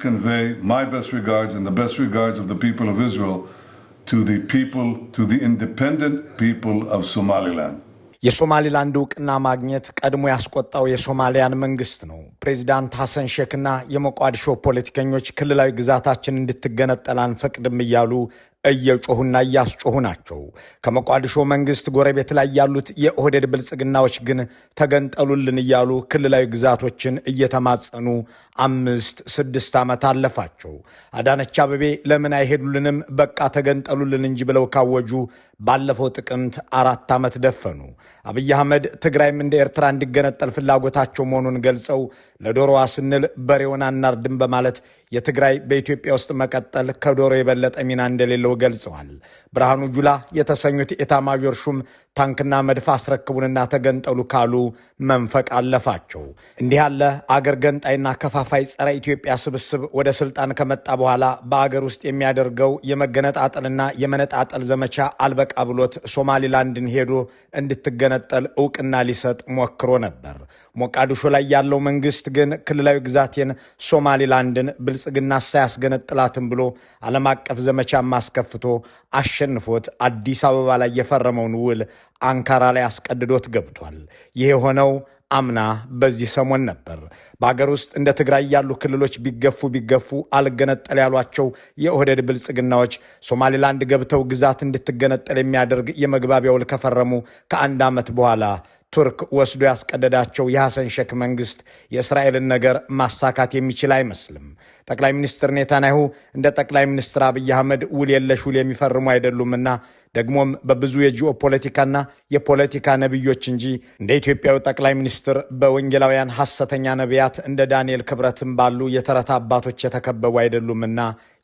convey my best regards and the best regards of the people of Israel to the independent people of Somaliland. የሶማሊላንድ ዕውቅና ማግኘት ቀድሞ ያስቆጣው የሶማሊያን መንግስት ነው። ፕሬዚዳንት ሐሰን ሼክና የሞቃዲሾ ፖለቲከኞች ክልላዊ ግዛታችን እንድትገነጠል አንፈቅድም እያሉ እየጮሁና እያስጮሁ ናቸው። ከሞቃዲሾ መንግስት ጎረቤት ላይ ያሉት የኦህዴድ ብልጽግናዎች ግን ተገንጠሉልን እያሉ ክልላዊ ግዛቶችን እየተማጸኑ 5-6 ዓመት አለፋቸው። አዳነች አቤቤ ለምን አይሄዱልንም በቃ ተገንጠሉልን እንጂ ብለው ካወጁ ባለፈው ጥቅምት 4 ዓመት ደፈኑ። አብይ አህመድ ትግራይም እንደ ኤርትራ እንዲገነጠል ፍላጎታቸው መሆኑን ገልጸው ለዶሮዋ ስንል በሬውን አናርድም በማለት የትግራይ በኢትዮጵያ ውስጥ መቀጠል ከዶሮ የበለጠ ሚና እንደሌለው ገልጸዋል። ብርሃኑ ጁላ የተሰኙት ኤታማዦር ሹም ታንክና መድፍ አስረክቡንና ተገንጠሉ ካሉ መንፈቅ አለፋቸው። እንዲህ ያለ አገር ገንጣይና ከፋፋይ ጸረ ኢትዮጵያ ስብስብ ወደ ስልጣን ከመጣ በኋላ በአገር ውስጥ የሚያደርገው የመገነጣጠልና የመነጣጠል ዘመቻ አልበቃ ብሎት ሶማሊላንድን ሄዶ እንድትገነጠል ዕውቅና ሊሰጥ ሞክሮ ነበር። ሞቃዲሾ ላይ ያለው መንግስት ግን ክልላዊ ግዛቴን ሶማሊላንድን ብልጽግና ሳያስገነጥላትም ብሎ ዓለም አቀፍ ዘመቻ ማስከፍቶ አሸንፎት አዲስ አበባ ላይ የፈረመውን ውል አንካራ ላይ አስቀድዶት ገብቷል። ይሄ ሆነው አምና በዚህ ሰሞን ነበር። በአገር ውስጥ እንደ ትግራይ ያሉ ክልሎች ቢገፉ አልገነጠል ያሏቸው የኦህዴድ ብልጽግናዎች ሶማሊላንድ ገብተው ግዛት እንድትገነጠል የሚያደርግ የመግባቢያ ውል ከፈረሙ ከአንድ ዓመት በኋላ ቱርክ ወስዶ ያስቀደዳቸው የሐሰን ሼክ መንግስት የእስራኤልን ነገር ማሳካት የሚችል አይመስልም። ጠቅላይ ሚኒስትር ኔታንያሁ እንደ ጠቅላይ ሚኒስትር አብይ አህመድ ውል የለሽ ውል የሚፈርሙ አይደሉምና ደግሞም በብዙ የጂኦፖለቲካና የፖለቲካ ነቢዮች እንጂ እንደ ኢትዮጵያው ጠቅላይ ሚኒስትር በወንጌላውያን ሐሰተኛ ነቢያት እንደ ዳንኤል ክብረትም ባሉ የተረት አባቶች የተከበቡ አይደሉምና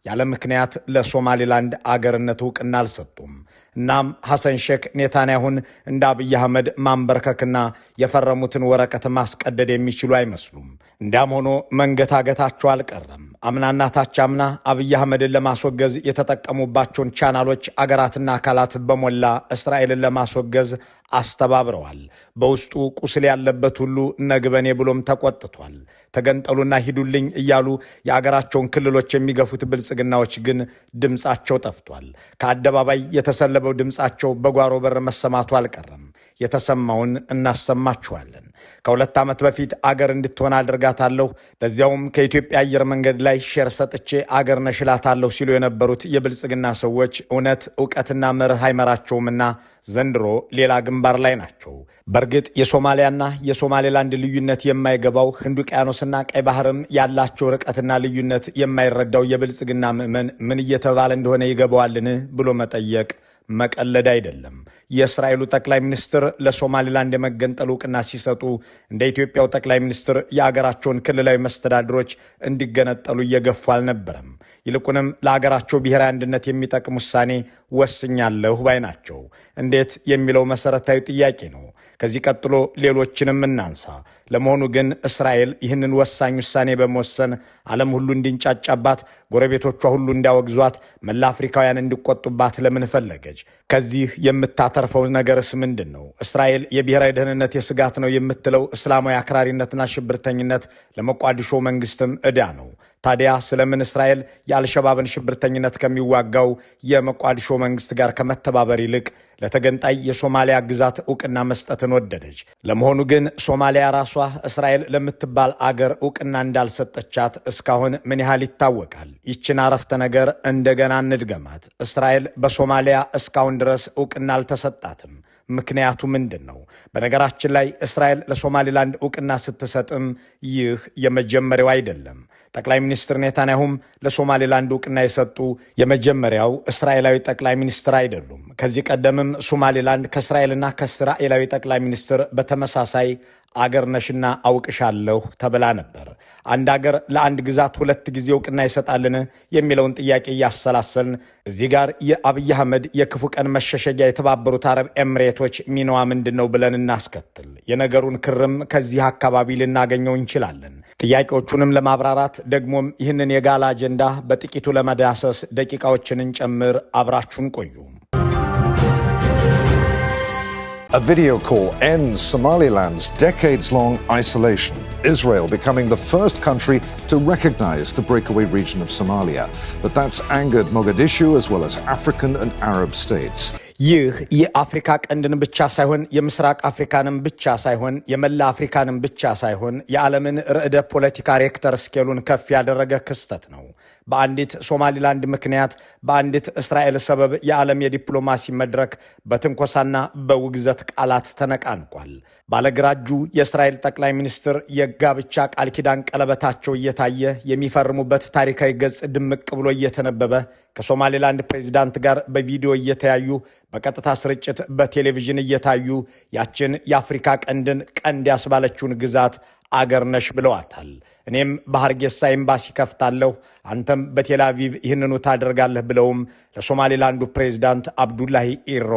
ያለ ምክንያት ለሶማሊላንድ አገርነት ዕውቅና አልሰጡም። እናም ሐሰን ሼክ ኔታንያሁን እንደ አብይ አህመድ ማንበርከክና የፈረሙትን ወረቀት ማስቀደድ የሚችሉ አይመስሉም። እንዲያም ሆኖ መንገታገታቸው አልቀረም። አምናና ታች አምና አብይ አህመድን ለማስወገዝ የተጠቀሙባቸውን ቻናሎች አገራትና አካላት በሞላ እስራኤልን ለማስወገዝ አስተባብረዋል። በውስጡ ቁስል ያለበት ሁሉ ነግበኔ ብሎም ተቆጥቷል። ተገንጠሉና ሂዱልኝ እያሉ የአገራቸውን ክልሎች የሚገፉት ብልጽግናዎች ግን ድምፃቸው ጠፍቷል። ከአደባባይ የተሰለበው ድምፃቸው በጓሮ በር መሰማቱ አልቀረም። የተሰማውን እናሰማችኋለን። ከ2 ዓመት በፊት አገር እንድትሆን አድርጋታለሁ፣ ለዚያውም ከኢትዮጵያ አየር መንገድ ላይ ሼር ሰጥቼ አገር ነሽላታለሁ ሲሉ የነበሩት የብልጽግና ሰዎች እውነት ዕውቀትና መርህ አይመራቸውምና ዘንድሮ ሌላ ግንባር ላይ ናቸው። በእርግጥ የሶማሊያና የሶማሌላንድ ልዩነት የማይገባው ህንድ ውቅያኖስና ቀይ ባህርም ያላቸው ርቀትና ልዩነት የማይረዳው የብልጽግና ምዕመን ምን እየተባለ እንደሆነ ይገባዋልን ብሎ መጠየቅ መቀለድ አይደለም። የእስራኤሉ ጠቅላይ ሚኒስትር ለሶማሊላንድ የመገንጠል ዕውቅና ሲሰጡ እንደ ኢትዮጵያው ጠቅላይ ሚኒስትር የአገራቸውን ክልላዊ መስተዳድሮች እንዲገነጠሉ እየገፉ አልነበረም። ይልቁንም ለአገራቸው ብሔራዊ አንድነት የሚጠቅም ውሳኔ ወስኛለሁ ባይ ናቸው። እንዴት የሚለው መሰረታዊ ጥያቄ ነው። ከዚህ ቀጥሎ ሌሎችንም እናንሳ። ለመሆኑ ግን እስራኤል ይህንን ወሳኝ ውሳኔ በመወሰን ዓለም ሁሉ እንዲንጫጫባት፣ ጎረቤቶቿ ሁሉ እንዲያወግዟት፣ መላ አፍሪካውያን እንዲቆጡባት ለምን ፈለገች? ከዚህ የምታተርፈው ነገርስ ምንድን ነው? እስራኤል የብሔራዊ ደህንነት የስጋት ነው የምትለው እስላማዊ አክራሪነትና ሽብርተኝነት ለሞቃዲሾ መንግስትም ዕዳ ነው። ታዲያ ስለምን እስራኤል የአልሸባብን ሽብርተኝነት ከሚዋጋው የሞቃዲሾ መንግስት ጋር ከመተባበር ይልቅ ለተገንጣይ የሶማሊያ ግዛት ዕውቅና መስጠትን ወደደች? ለመሆኑ ግን ሶማሊያ ራሷ እስራኤል ለምትባል አገር ዕውቅና እንዳልሰጠቻት እስካሁን ምን ያህል ይታወቃል? ይችን አረፍተ ነገር እንደገና እንድገማት። እስራኤል በሶማሊያ እስካሁን ድረስ ዕውቅና አልተሰጣትም። ምክንያቱ ምንድን ነው? በነገራችን ላይ እስራኤል ለሶማሊላንድ ዕውቅና ስትሰጥም ይህ የመጀመሪያው አይደለም። ጠቅላይ ሚኒስትር ኔታንያሁም ለሶማሊላንድ ዕውቅና የሰጡ የመጀመሪያው እስራኤላዊ ጠቅላይ ሚኒስትር አይደሉም። ከዚህ ቀደምም ሶማሊላንድ ከእስራኤልና ከእስራኤላዊ ጠቅላይ ሚኒስትር በተመሳሳይ አገር ነሽና አውቅሻለሁ ተብላ ነበር። አንድ አገር ለአንድ ግዛት 2 ጊዜ ዕውቅና ይሰጣልን የሚለውን ጥያቄ እያሰላሰልን እዚህ ጋር የአብይ አህመድ የክፉ ቀን መሸሸጊያ የተባበሩት አረብ ኤምሬቶች ሚናዋ ምንድን ነው ብለን እናስከትል። የነገሩን ክርም ከዚህ አካባቢ ልናገኘው እንችላለን። ጥያቄዎቹንም ለማብራራት ደግሞም ይህንን የጋላ አጀንዳ በጥቂቱ ለመዳሰስ ደቂቃዎችን እንጨምር። አብራችሁን ቆዩ። A video call ends Somaliland's decades-long isolation, Israel becoming the first country to recognize the breakaway region of Somalia. But that's angered Mogadishu as well as African and Arab states. ይህ የአፍሪካ ቀንድን ብቻ ሳይሆን የምስራቅ አፍሪካንም ብቻ ሳይሆን የመላ አፍሪካንም ብቻ ሳይሆን የዓለምን ርዕደ ፖለቲካ ሬክተር ስኬሉን ከፍ ያደረገ ክስተት ነው። በአንዲት ሶማሊላንድ ምክንያት በአንዲት እስራኤል ሰበብ የዓለም የዲፕሎማሲ መድረክ በትንኮሳና በውግዘት ቃላት ተነቃንቋል። ባለግራጁ የእስራኤል ጠቅላይ ሚኒስትር የጋብቻ ቃል ኪዳን ቀለበታቸው እየታየ የሚፈርሙበት ታሪካዊ ገጽ ድምቅ ብሎ እየተነበበ ከሶማሊላንድ ፕሬዚዳንት ጋር በቪዲዮ እየተያዩ በቀጥታ ስርጭት በቴሌቪዥን እየታዩ ያችን የአፍሪካ ቀንድን ቀንድ ያስባለችውን ግዛት አገር ነሽ ብለዋታል። እኔም በሐርጌሳ ኤምባሲ ከፍታለሁ፣ አንተም በቴል አቪቭ ይህንኑ ታደርጋለህ ብለውም ለሶማሊላንዱ ፕሬዝዳንት አብዱላሂ ኢሮ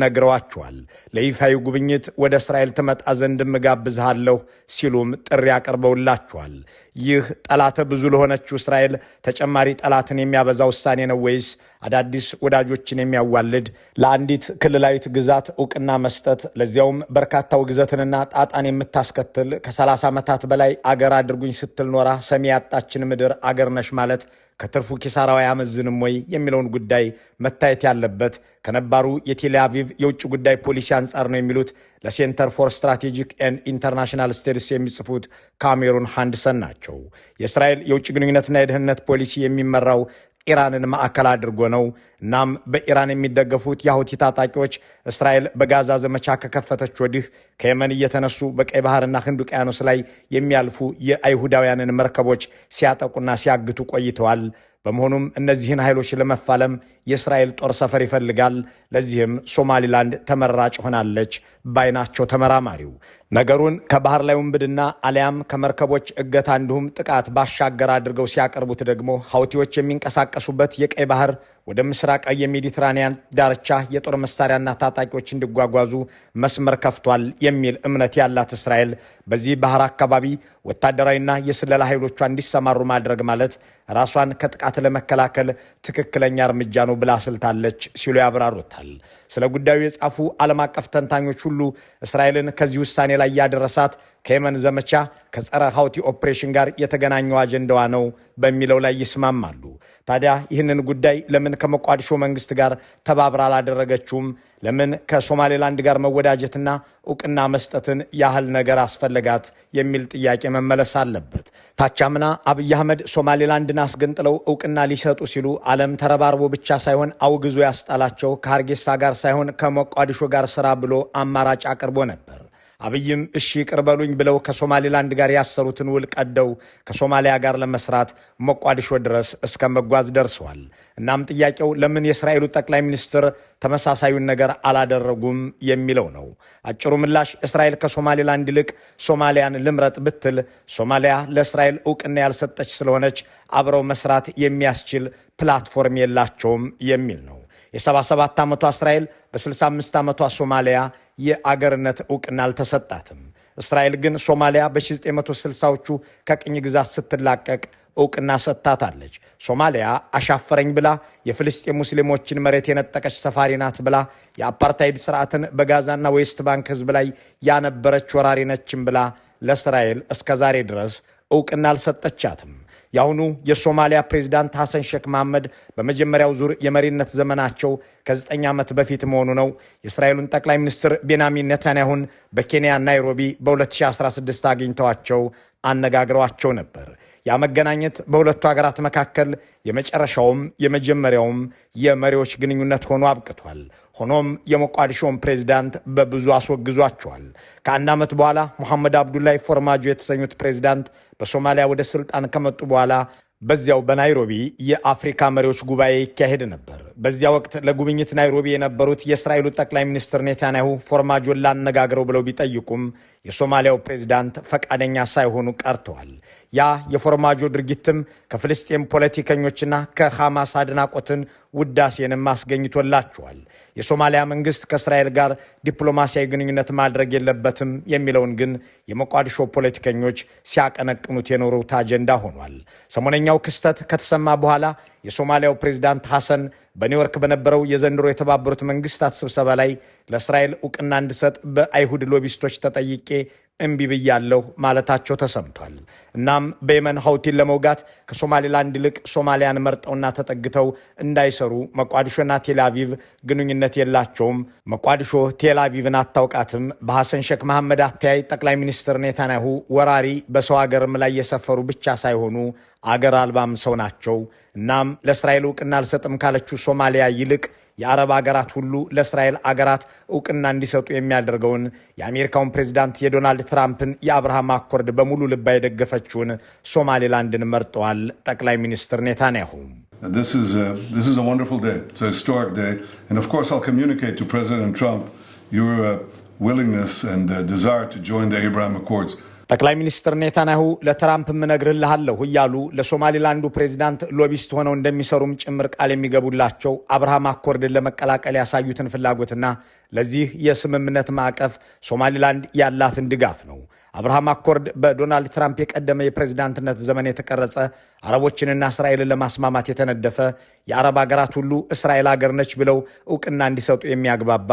ነግረዋቸዋል። ለይፋዊ ጉብኝት ወደ እስራኤል ትመጣ ዘንድ እጋብዝሃለሁ ሲሉም ጥሪ አቅርበውላቸዋል። ይህ ጠላተ ብዙ ለሆነችው እስራኤል ተጨማሪ ጠላትን የሚያበዛ ውሳኔ ነው ወይስ አዳዲስ ወዳጆችን የሚያዋልድ? ለአንዲት ክልላዊት ግዛት ዕውቅና መስጠት ለዚያውም በርካታ ውግዘትንና ጣጣን የምታስከትል ከ30 ዓመታት በላይ አገር አድርጉኝ ስትል ኖራ ሰሚ ያጣችን ምድር አገር ነሽ ማለት ከትርፉ ኪሳራው አያመዝንም ወይ የሚለውን ጉዳይ መታየት ያለበት ከነባሩ የቴል አቪቭ የውጭ ጉዳይ ፖሊሲ አንጻር ነው የሚሉት ለሴንተር ፎር ስትራቴጂክ ኤንድ ኢንተርናሽናል ስተዲስ የሚጽፉት ካሜሩን ሃንድሰን ናቸው። የእስራኤል የውጭ ግንኙነትና የደህንነት ፖሊሲ የሚመራው ኢራንን ማዕከል አድርጎ ነው። እናም በኢራን የሚደገፉት የሁቲ ታጣቂዎች እስራኤል በጋዛ ዘመቻ ከከፈተች ወዲህ ከየመን እየተነሱ በቀይ ባህርና ህንድ ውቅያኖስ ላይ የሚያልፉ የአይሁዳውያንን መርከቦች ሲያጠቁና ሲያግቱ ቆይተዋል። በመሆኑም እነዚህን ኃይሎች ለመፋለም የእስራኤል ጦር ሰፈር ይፈልጋል። ለዚህም ሶማሊላንድ ተመራጭ ሆናለች ባይናቸው ተመራማሪው። ነገሩን ከባህር ላይ ውንብድና አሊያም ከመርከቦች እገታ እንዲሁም ጥቃት ባሻገር አድርገው ሲያቀርቡት ደግሞ ሐውቲዎች የሚንቀሳቀሱበት የቀይ ባህር ወደ ምስራቃዊ የሜዲትራኒያን ዳርቻ የጦር መሳሪያና ታጣቂዎች እንዲጓጓዙ መስመር ከፍቷል የሚል እምነት ያላት እስራኤል በዚህ ባህር አካባቢ ወታደራዊና የስለላ ኃይሎቿ እንዲሰማሩ ማድረግ ማለት ራሷን ከጥቃት ለመከላከል ትክክለኛ እርምጃ ነው ብላ ስልታለች ሲሉ ያብራሩታል። ስለ ጉዳዩ የጻፉ ዓለም አቀፍ ተንታኞች ሁሉ እስራኤልን ከዚህ ውሳኔ ላይ ያደረሳት ከየመን ዘመቻ ከጸረ ሐውቲ ኦፕሬሽን ጋር የተገናኘው አጀንዳዋ ነው በሚለው ላይ ይስማማሉ። ታዲያ ይህንን ጉዳይ ለምን ከሞቃዲሾ መንግስት ጋር ተባብራ አላደረገችውም? ለምን ከሶማሌላንድ ጋር መወዳጀትና ዕውቅና መስጠትን ያህል ነገር አስፈለጋት የሚል ጥያቄ መመለስ አለበት። ታቻምና አብይ አህመድ ሶማሌላንድን አስገንጥለው ዕውቅና ሊሰጡ ሲሉ ዓለም ተረባርቦ ብቻ ሳይሆን አውግዞ ያስጣላቸው ከሐርጌሳ ጋር ሳይሆን ከሞቃዲሾ ጋር ስራ ብሎ አማራጭ አቅርቦ ነበር። አብይም እሺ ይቅር በሉኝ ብለው ከሶማሌላንድ ጋር ያሰሩትን ውል ቀደው ከሶማሊያ ጋር ለመስራት ሞቃዲሾ ድረስ እስከ መጓዝ ደርሰዋል። እናም ጥያቄው ለምን የእስራኤሉ ጠቅላይ ሚኒስትር ተመሳሳዩን ነገር አላደረጉም የሚለው ነው። አጭሩ ምላሽ እስራኤል ከሶማሌላንድ ይልቅ ሶማሊያን ልምረጥ ብትል ሶማሊያ ለእስራኤል ዕውቅና ያልሰጠች ስለሆነች አብረው መስራት የሚያስችል ፕላትፎርም የላቸውም የሚል ነው። የ77 ዓመቷ እስራኤል በ65 ዓመቷ ሶማሊያ የአገርነት ዕውቅና አልተሰጣትም። እስራኤል ግን ሶማሊያ በ1960ዎቹ ከቅኝ ግዛት ስትላቀቅ ዕውቅና ሰጥታታለች። ሶማሊያ አሻፈረኝ ብላ የፍልስጤም ሙስሊሞችን መሬት የነጠቀች ሰፋሪ ናት ብላ የአፓርታይድ ስርዓትን በጋዛና ዌስት ባንክ ህዝብ ላይ ያነበረች ወራሪ ነችም ብላ ለእስራኤል እስከዛሬ ድረስ ዕውቅና አልሰጠቻትም። የአሁኑ የሶማሊያ ፕሬዝዳንት ሐሰን ሼክ መሐመድ በመጀመሪያው ዙር የመሪነት ዘመናቸው ከ9 ዓመት በፊት መሆኑ ነው የእስራኤሉን ጠቅላይ ሚኒስትር ቤንያሚን ኔታንያሁን በኬንያ ናይሮቢ በ2016 አግኝተዋቸው አነጋግረዋቸው ነበር። ያ መገናኘት በሁለቱ ሀገራት መካከል የመጨረሻውም የመጀመሪያውም የመሪዎች ግንኙነት ሆኖ አብቅቷል። ሆኖም የሞቃዲሾን ፕሬዝዳንት በብዙ አስወግዟቸዋል። ከአንድ ዓመት በኋላ ሙሐመድ አብዱላሂ ፎርማጆ የተሰኙት ፕሬዝዳንት በሶማሊያ ወደ ስልጣን ከመጡ በኋላ በዚያው በናይሮቢ የአፍሪካ መሪዎች ጉባኤ ይካሄድ ነበር። በዚያ ወቅት ለጉብኝት ናይሮቢ የነበሩት የእስራኤሉ ጠቅላይ ሚኒስትር ኔታንያሁ ፎርማጆን ላነጋግረው ብለው ቢጠይቁም የሶማሊያው ፕሬዝዳንት ፈቃደኛ ሳይሆኑ ቀርተዋል። ያ የፎርማጆ ድርጊትም ከፍልስጤም ፖለቲከኞችና ከሐማስ አድናቆትን ውዳሴንም አስገኝቶላቸዋል። የሶማሊያ መንግስት ከእስራኤል ጋር ዲፕሎማሲያዊ ግንኙነት ማድረግ የለበትም የሚለውን ግን የሞቃዲሾ ፖለቲከኞች ሲያቀነቅኑት የኖሩት አጀንዳ ሆኗል። ሰሞነኛው ክስተት ከተሰማ በኋላ የሶማሊያው ፕሬዝዳንት ሐሰን በኒውዮርክ በነበረው የዘንድሮ የተባበሩት መንግስታት ስብሰባ ላይ ለእስራኤል ዕውቅና እንድሰጥ በአይሁድ ሎቢስቶች ተጠይቄ እምቢ ብያለሁ ማለታቸው ተሰምቷል። እናም በየመን ሐውቲን ለመውጋት ከሶማሌላንድ ይልቅ ሶማሊያን መርጠውና ተጠግተው እንዳይሰሩ መቋዲሾና ቴልአቪቭ ግንኙነት የላቸውም። መቋዲሾ ቴልአቪቭን አታውቃትም። በሐሰን ሼክ መሐመድ አተያይ ጠቅላይ ሚኒስትር ኔታንያሁ ወራሪ በሰው አገርም ላይ የሰፈሩ ብቻ ሳይሆኑ አገር አልባም ሰው ናቸው። እናም ለእስራኤል ዕውቅና አልሰጥም ካለችው ሶማሊያ ይልቅ የአረብ አገራት ሁሉ ለእስራኤል አገራት ዕውቅና እንዲሰጡ የሚያደርገውን የአሜሪካውን ፕሬዝዳንት የዶናልድ ትራምፕን የአብርሃም አኮርድ በሙሉ ልባ የደገፈችውን ሶማሌላንድን መርጠዋል ጠቅላይ ሚኒስትር ኔታንያሁ። This is a wonderful day. It's a historic day. And of course, I'll communicate to President Trump your willingness and desire to join the Abraham Accords. ጠቅላይ ሚኒስትር ኔታንያሁ ለትራምፕ እነግርልሃለሁ እያሉ ለሶማሊላንዱ ፕሬዝዳንት ሎቢስት ሆነው እንደሚሰሩም ጭምር ቃል የሚገቡላቸው አብርሃም አኮርድን ለመቀላቀል ያሳዩትን ፍላጎትና ለዚህ የስምምነት ማዕቀፍ ሶማሊላንድ ያላትን ድጋፍ ነው። አብርሃም አኮርድ በዶናልድ ትራምፕ የቀደመ የፕሬዝዳንትነት ዘመን የተቀረጸ አረቦችንና እስራኤልን ለማስማማት የተነደፈ የአረብ አገራት ሁሉ እስራኤል አገር ነች ብለው ዕውቅና እንዲሰጡ የሚያግባባ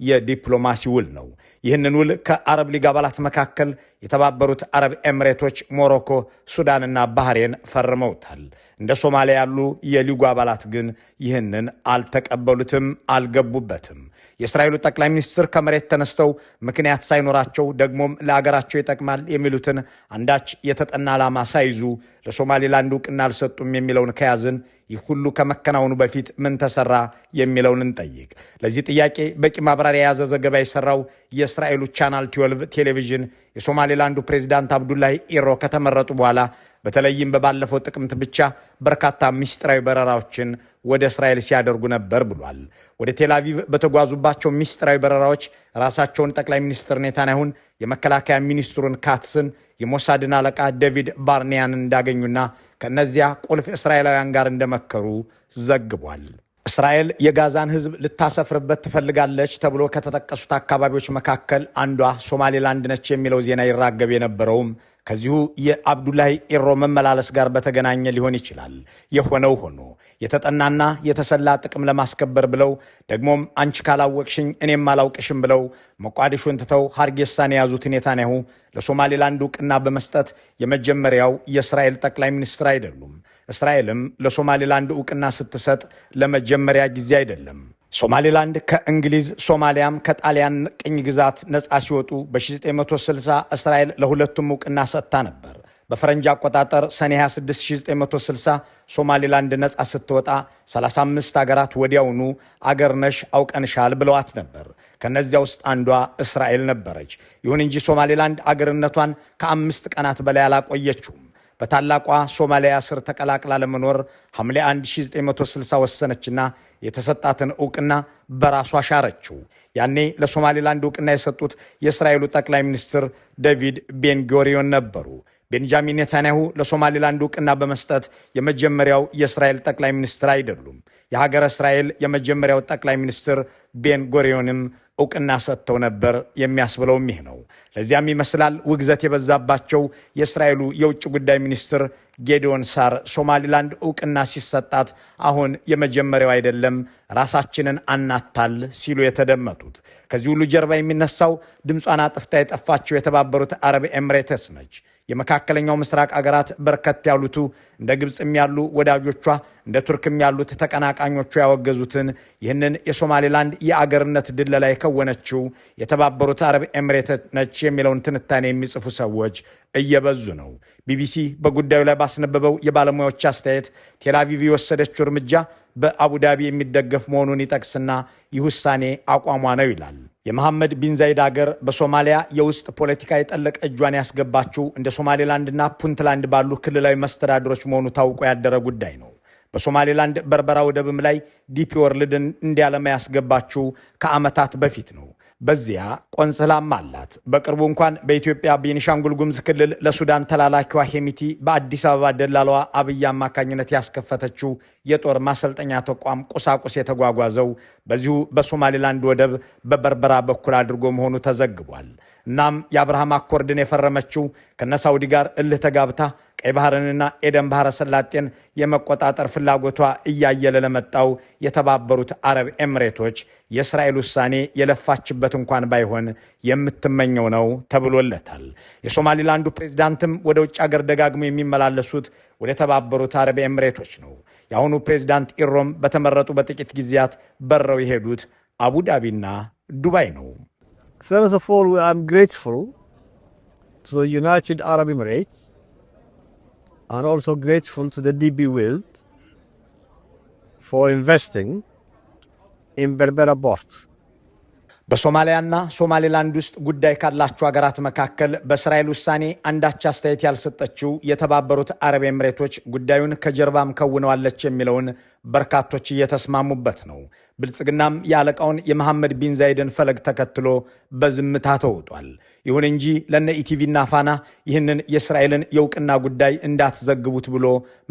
የዲፕሎማሲ ውል ነው። ይህንን ውል ከአረብ ሊግ አባላት መካከል የተባበሩት አረብ ኤምሬቶች፣ ሞሮኮ፣ ሱዳንና ባህሬን ፈርመውታል። እንደ ሶማሊያ ያሉ የሊጉ አባላት ግን ይህንን አልተቀበሉትም፣ አልገቡበትም። የእስራኤሉ ጠቅላይ ሚኒስትር ከመሬት ተነስተው ምክንያት ሳይኖራቸው ደግሞም ለአገራቸው ይጠቅማል የሚሉትን አንዳች የተጠና ዓላማ ሳይዙ ለሶማሌላንድ ዕውቅና አልሰጡም የሚለውን ከያዝን ይህ ሁሉ ከመከናወኑ በፊት ምን ተሰራ የሚለውን እንጠይቅ። ለዚህ ጥያቄ በቂ ማብራሪያ የያዘ ዘገባ የሰራው የእስራኤሉ ቻናል 12 ቴሌቪዥን የሶማሌላንዱ ፕሬዝዳንት አብዱላሂ ኢሮ ከተመረጡ በኋላ በተለይም በባለፈው ጥቅምት ብቻ በርካታ ምስጢራዊ በረራዎችን ወደ እስራኤል ሲያደርጉ ነበር ብሏል። ወደ ቴልአቪቭ በተጓዙባቸው ምስጢራዊ በረራዎች ራሳቸውን ጠቅላይ ሚኒስትር ኔታንያሁን፣ የመከላከያ ሚኒስትሩን ካትስን፣ የሞሳድን አለቃ ዴቪድ ባርኒያንን እንዳገኙና ከእነዚያ ቁልፍ እስራኤላውያን ጋር እንደመከሩ ዘግቧል። እስራኤል የጋዛን ሕዝብ ልታሰፍርበት ትፈልጋለች ተብሎ ከተጠቀሱት አካባቢዎች መካከል አንዷ ሶማሌላንድ ነች የሚለው ዜና ይራገብ የነበረውም ከዚሁ የአብዱላሂ ኢሮ መመላለስ ጋር በተገናኘ ሊሆን ይችላል። የሆነው ሆኖ የተጠናና የተሰላ ጥቅም ለማስከበር ብለው ደግሞም አንቺ ካላወቅሽኝ እኔም አላውቅሽም ብለው ሞቃዲሾን ትተው ሀርጌሳን የያዙት ኔታንያሁ ለሶማሌላንድ ዕውቅና በመስጠት የመጀመሪያው የእስራኤል ጠቅላይ ሚኒስትር አይደሉም። እስራኤልም ለሶማሌላንድ ዕውቅና ስትሰጥ ለመጀመሪያ ጊዜ አይደለም። ሶማሌላንድ ከእንግሊዝ ሶማሊያም ከጣሊያን ቅኝ ግዛት ነፃ ሲወጡ በ1960 እስራኤል ለሁለቱም ዕውቅና ሰጥታ ነበር። በፈረንጅ አቆጣጠር ሰኔ 26 1960 ሶማሌላንድ ነፃ ስትወጣ 35 አገራት ወዲያውኑ አገር ነሽ አውቀንሻል ብለዋት ነበር። ከነዚያ ውስጥ አንዷ እስራኤል ነበረች። ይሁን እንጂ ሶማሌላንድ አገርነቷን ከ5 ቀናት በላይ አላቆየችውም። በታላቋ ሶማሊያ ስር ተቀላቅላ ለመኖር ሐምሌ 1960 ወሰነችና የተሰጣትን ዕውቅና በራሷ ሻረችው። ያኔ ለሶማሌላንድ ዕውቅና የሰጡት የእስራኤሉ ጠቅላይ ሚኒስትር ዴቪድ ቤንጎሪዮን ነበሩ። ቤንጃሚን ኔታንያሁ ለሶማሌላንድ ዕውቅና በመስጠት የመጀመሪያው የእስራኤል ጠቅላይ ሚኒስትር አይደሉም። የሀገረ እስራኤል የመጀመሪያው ጠቅላይ ሚኒስትር ቤንጎሪዮንም ዕውቅና ሰጥተው ነበር የሚያስብለውም ይህ ነው። ለዚያም ይመስላል ውግዘት የበዛባቸው የእስራኤሉ የውጭ ጉዳይ ሚኒስትር ጌዲዮን ሳር ሶማሊላንድ ዕውቅና ሲሰጣት አሁን የመጀመሪያው አይደለም፣ ራሳችንን አናታል ሲሉ የተደመጡት። ከዚህ ሁሉ ጀርባ የሚነሳው ድምጿን አጥፍታ የጠፋቸው የተባበሩት አረብ ኤምሬትስ ነች። የመካከለኛው ምስራቅ አገራት በርከት ያሉቱ እንደ ግብፅም ያሉ ወዳጆቿ እንደ ቱርክም ያሉት ተቀናቃኞቿ ያወገዙትን ይህንን የሶማሌላንድ የአገርነት ድለላ የከወነችው የተባበሩት አረብ ኤምሬትስ ነች የሚለውን ትንታኔ የሚጽፉ ሰዎች እየበዙ ነው። ቢቢሲ በጉዳዩ ላይ ባስነበበው የባለሙያዎች አስተያየት ቴልአቪቭ የወሰደችው እርምጃ በአቡዳቢ የሚደገፍ መሆኑን ይጠቅስና ይህ ውሳኔ አቋሟ ነው ይላል። የመሐመድ ቢን ዛይድ አገር በሶማሊያ የውስጥ ፖለቲካ የጠለቀ እጇን ያስገባችው እንደ ሶማሌላንድና ፑንትላንድ ባሉ ክልላዊ መስተዳድሮች መሆኑ ታውቆ ያደረ ጉዳይ ነው። በሶማሌላንድ በርበራ ወደብም ላይ ዲፒ ወርልድን እንዲያለማ ያስገባችው ከዓመታት በፊት ነው። በዚያ ቆንጽላም አላት። በቅርቡ እንኳን በኢትዮጵያ ቤኒሻንጉል ጉሙዝ ክልል ለሱዳን ተላላኪዋ ሄሚቲ በአዲስ አበባ ደላላዋ አብይ አማካኝነት ያስከፈተችው የጦር ማሰልጠኛ ተቋም ቁሳቁስ የተጓጓዘው በዚሁ በሶማሌላንድ ወደብ በበርበራ በኩል አድርጎ መሆኑ ተዘግቧል። እናም የአብርሃም አኮርድን የፈረመችው ከነሳውዲ ጋር እልህ ተጋብታ ቀይ ባህርንና ኤደን ባህረ ሰላጤን የመቆጣጠር ፍላጎቷ እያየለ ለመጣው የተባበሩት አረብ ኤምሬቶች የእስራኤል ውሳኔ የለፋችበት እንኳን ባይሆን የምትመኘው ነው ተብሎለታል። የሶማሊላንዱ ፕሬዝዳንትም ወደ ውጭ ሀገር ደጋግሞ የሚመላለሱት ወደ ተባበሩት አረብ ኤምሬቶች ነው። የአሁኑ ፕሬዝዳንት ኢሮም በተመረጡ በጥቂት ጊዜያት በረው የሄዱት አቡዳቢና ዱባይ ነው። First of all, I'm grateful to the United Arab Emirates and also grateful to the DP World for investing in Berbera port. በሶማሊያና ሶማሌላንድ ውስጥ ጉዳይ ካላቸው ሀገራት መካከል በእስራኤል ውሳኔ አንዳች አስተያየት ያልሰጠችው የተባበሩት አረብ ኤምሬቶች ጉዳዩን ከጀርባም ከውነዋለች የሚለውን በርካቶች እየተስማሙበት ነው። ብልጽግናም የአለቃውን የመሐመድ ቢን ዛይድን ፈለግ ተከትሎ በዝምታ ተውጧል። ይሁን እንጂ ለነ ኢቲቪና ፋና ይህንን የእስራኤልን የእውቅና ጉዳይ እንዳትዘግቡት ብሎ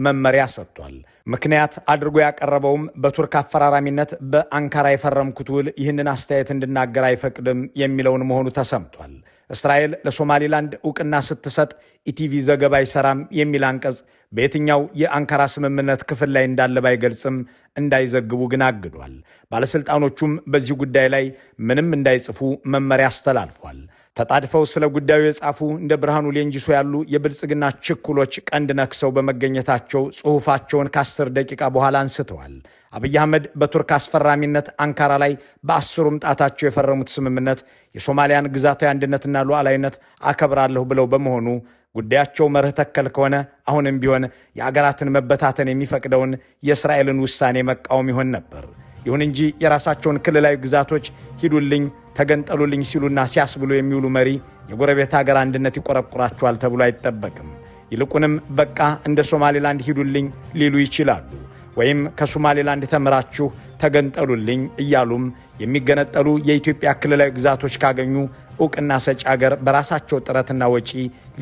መመሪያ ሰጥቷል። ምክንያት አድርጎ ያቀረበውም በቱርክ አፈራራሚነት በአንካራ የፈረምኩት ውል ይህንን አስተያየት እንድናገር አይፈቅድም የሚለውን መሆኑ ተሰምቷል። እስራኤል ለሶማሊላንድ እውቅና ስትሰጥ ኢቲቪ ዘገባ አይሰራም የሚል አንቀጽ በየትኛው የአንካራ ስምምነት ክፍል ላይ እንዳለ ባይገልጽም እንዳይዘግቡ ግን አግዷል። ባለስልጣኖቹም በዚህ ጉዳይ ላይ ምንም እንዳይጽፉ መመሪያ አስተላልፏል። ተጣድፈው ስለ ጉዳዩ የጻፉ እንደ ብርሃኑ ሌንጂሶ ያሉ የብልጽግና ችኩሎች ቀንድ ነክሰው በመገኘታቸው ጽሑፋቸውን ከ10 ደቂቃ በኋላ አንስተዋል። አብይ አህመድ በቱርክ አስፈራሚነት አንካራ ላይ በ10ሩም ጣታቸው የፈረሙት ስምምነት የሶማሊያን ግዛታዊ አንድነትና ሉዓላዊነት አከብራለሁ ብለው በመሆኑ ጉዳያቸው መርህ ተከል ከሆነ አሁንም ቢሆን የአገራትን መበታተን የሚፈቅደውን የእስራኤልን ውሳኔ መቃወም ይሆን ነበር። ይሁን እንጂ የራሳቸውን ክልላዊ ግዛቶች ሂዱልኝ፣ ተገንጠሉልኝ ሲሉና ሲያስብሉ የሚውሉ መሪ የጎረቤት ሀገር አንድነት ይቆረቁራቸዋል ተብሎ አይጠበቅም። ይልቁንም በቃ እንደ ሶማሌላንድ ሂዱልኝ ሊሉ ይችላሉ። ወይም ከሶማሌላንድ ተምራችሁ ተገንጠሉልኝ እያሉም የሚገነጠሉ የኢትዮጵያ ክልላዊ ግዛቶች ካገኙ እውቅና ሰጪ ሀገር በራሳቸው ጥረትና ወጪ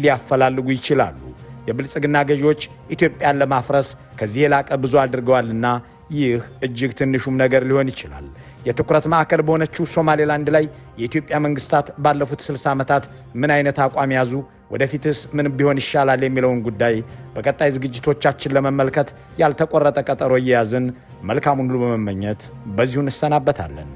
ሊያፈላልጉ ይችላሉ። የብልጽግና ገዢዎች ኢትዮጵያን ለማፍረስ ከዚህ የላቀ ብዙ አድርገዋልና ይህ እጅግ ትንሹም ነገር ሊሆን ይችላል። የትኩረት ማዕከል በሆነችው ሶማሌላንድ ላይ የኢትዮጵያ መንግስታት ባለፉት 60 ዓመታት ምን አይነት አቋም ያዙ፣ ወደፊትስ ምን ቢሆን ይሻላል የሚለውን ጉዳይ በቀጣይ ዝግጅቶቻችን ለመመልከት ያልተቆረጠ ቀጠሮ እየያዝን መልካሙን ሁሉ በመመኘት በዚሁ እንሰናበታለን።